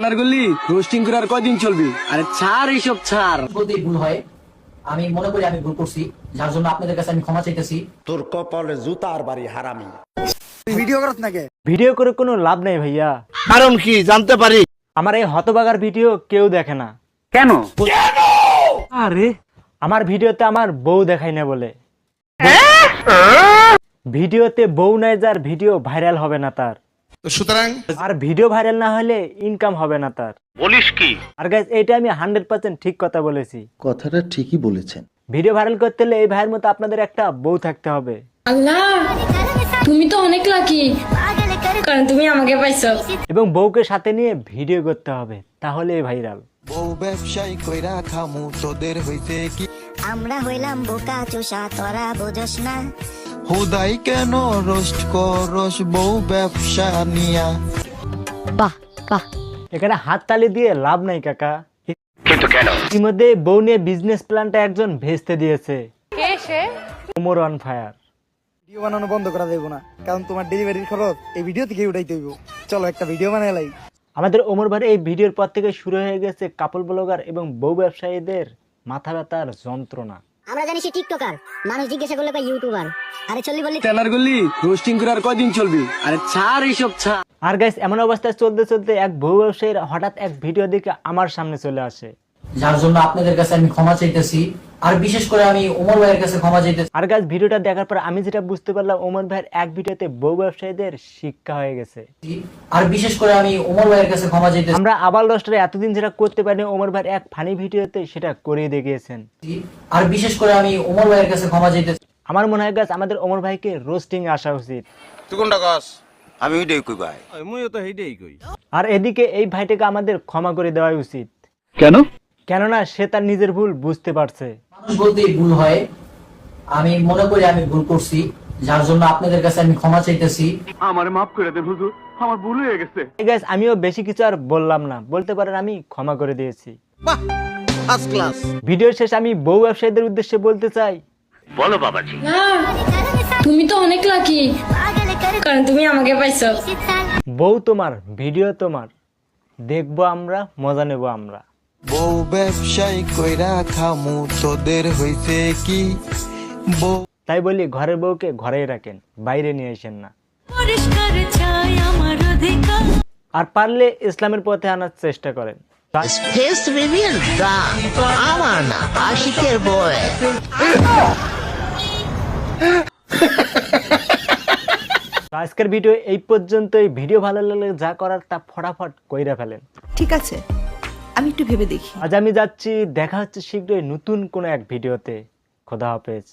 Teller গলি roasting করে আর কয়দিন চলবি? আরে ছাড় এইসব ছাড়। বলতে ভুল হয়, আমি মনে করি আমি ভুল করছি, যার জন্য আপনাদের কাছে আমি ক্ষমা চাইতেছি। তোর কপালে জুতার বাড়ি হারামি। ভিডিও করত নাকি? ভিডিও করে কোনো লাভ নেই ভাইয়া। কারণ কি জানতে পারি? আমার এই হতবাগার ভিডিও কেউ দেখে না। কেন? আরে আমার ভিডিওতে আমার বউ দেখাই না বলে। ভিডিওতে বউ নাই যার ভিডিও ভাইরাল হবে না তার। সুতরাং আর ভিডিও ভাইরাল না হলে ইনকাম হবে না তার। বলিস কি? আর গাইস এটা আমি 100% ঠিক কথা বলেছি। কথাটা ঠিকই বলেছেন। ভিডিও ভাইরাল করতে হলে এই ভাইয়ের মতো আপনাদের একটা বউ থাকতে হবে। আল্লাহ, তুমি তো অনেক লাকি, কারণ তুমি আমাকে পাইছো। এবং বউকে সাথে নিয়ে ভিডিও করতে হবে, তাহলে ভাইরাল। বউ ব্যবসায়ী কইরা খামু তোদের হইতে কি? আমরা হইলাম বোকা চোষা, তোরা বোঝস না। হুদাই কেন রোস্ট করস বউ ব্যবসা নিয়া? বাহ বাহ, এখানে হাততালি দিয়ে লাভ নাই কাকা। কিন্তু কেন? ইতিমধ্যে বউ নিয়ে বিজনেস প্ল্যানটা একজন ভেস্তে দিয়েছে। Omar on fire. ভিডিও বানানো বন্ধ করা যাবে না, কারণ তোমার ডেলিভারির খরচ এই ভিডিও থেকে উঠাইতে হইব। চলো একটা ভিডিও বানাই লাই। আমাদের ওমর ভাইয়ের এই ভিডিওর পর থেকে শুরু হয়ে গেছে কাপল ব্লগার এবং বউ ব্যবসায়ীদের মাথা ব্যথার যন্ত্রণা। আমরা জানি সে টিকটকার, মানুষ জিজ্ঞাসা করলে কয় ইউটিউবার। আরে চললি বললি টেলার গলি রোস্টিং করে আর কয়দিন চলবি? আরে ছাড় এইসব ছাড়। আর গাইস এমন অবস্থায় চলতে চলতে এক বউ ব্যবসায়ীর হঠাৎ এক ভিডিও দেখে আমার সামনে চলে আসে। যার জন্য আপনাদের কাছে আমি ক্ষমা চাইতেছি, আর বিশেষ করে আমি ওমর ভাইয়ের কাছে ক্ষমা চাইতেছি। আর গাইস ভিডিওটা দেখার পর আমি যেটা বুঝতে পারলাম, ওমর ভাইয়ের এক ভিডিওতে বউ ব্যবসায়ীদের শিক্ষা হয়ে গেছে। আর বিশেষ করে আমি ওমর ভাইয়ের কাছে ক্ষমা চাইতেছি। আমরা আবার রোস্টারে এতদিন যেটা করতে পারিনি, ওমর ভাইয়ের এক ফানি ভিডিওতে সেটা করে দেখিয়েছেন। আর বিশেষ করে আমি ওমর ভাইয়ের কাছে ক্ষমা চাইতেছি। আমার মনে হয় গাইস আমাদের ওমর ভাইকে রোস্টিং এ আসা উচিত। তুই কোনটা কস? আমি ওইটাই কই ভাই। আমিও তো হেইটাই কই। আর এদিকে এই ভাইটাকে আমাদের ক্ষমা করে দেওয়া উচিত। কেন? কেননা সে তার নিজের ভুল বুঝতে পারছে। মানুষ বলতে ভুল হয়, আমি মনে করি আমি ভুল করছি, যার জন্য আপনাদের কাছে আমি ক্ষমা চাইতেছি। আমারে মাফ করে দেন হুজুর, আমার ভুল হয়ে গেছে। গাইস আমিও বেশি কিছু আর বললাম না, বলতে পারেন আমি ক্ষমা করে দিয়েছি। বাহ, ফার্স্ট ক্লাস। ভিডিওর শেষে আমি বউ ব্যবসায়ীদের উদ্দেশ্যে বলতে চাই, বলো বাবাজি। না, তুমি তো অনেক লাকি, কারণ তুমি আমাকে পাইছো। বউ তোমার, ভিডিও তোমার, দেখবো আমরা, মজা নেব আমরা। বউ ব্যবসায়ী কইরা খামু তোদের হইতে কি? বউ তাই বলি ঘরের বউকে ঘরেই রাখেন, বাইরে নিয়ে আসেন না। আর পারলে ইসলামের পথে আনার চেষ্টা করেন। আজকের ভিডিও এই পর্যন্তই। ভিডিও ভালো লাগলে যা করার তা ফটাফট কইরা ফেলেন। ঠিক আছে, আমি একটু ভেবে দেখি। আজ আমি যাচ্ছি, দেখা হচ্ছে শীঘ্রই নতুন কোনো এক ভিডিওতে। খোদা হাফেজ।